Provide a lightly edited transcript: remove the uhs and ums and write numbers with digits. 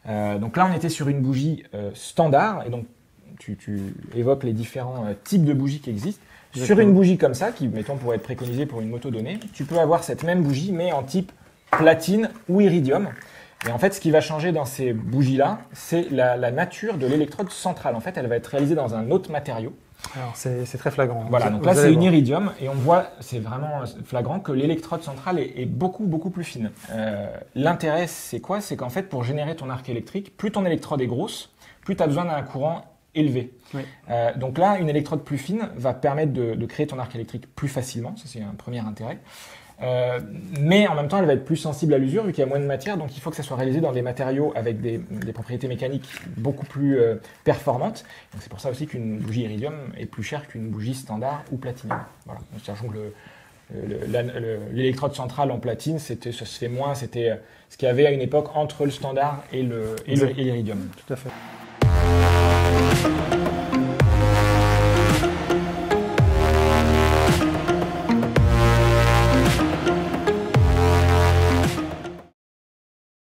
Donc là, on était sur une bougie standard, et donc tu évoques les différents types de bougies qui existent. Exactement. Sur une bougie comme ça, qui, mettons, pourrait être préconisée pour une moto donnée, tu peux avoir cette même bougie, mais en type platine ou iridium. Et en fait, ce qui va changer dans ces bougies-là, c'est la nature de l'électrode centrale. En fait, elle va être réalisée dans un autre matériau. Alors, c'est très flagrant. Voilà, donc là, c'est une iridium, et on voit, c'est vraiment flagrant, que l'électrode centrale est beaucoup, beaucoup plus fine. L'intérêt, c'est quoi? C'est qu'en fait, pour générer ton arc électrique, plus ton électrode est grosse, plus tu as besoin d'un courant élevé. Oui. Donc là, une électrode plus fine va permettre de créer ton arc électrique plus facilement, ça c'est un premier intérêt. Mais en même temps, elle va être plus sensible à l'usure vu qu'il y a moins de matière, donc il faut que ça soit réalisé dans des matériaux avec des propriétés mécaniques beaucoup plus performantes. Donc c'est pour ça aussi qu'une bougie iridium est plus chère qu'une bougie standard ou platinium. Voilà. Donc, sachant que l'électrode centrale en platine, ça se fait moins, c'était ce qu'il y avait à une époque entre le standard et l'iridium. Tout à fait.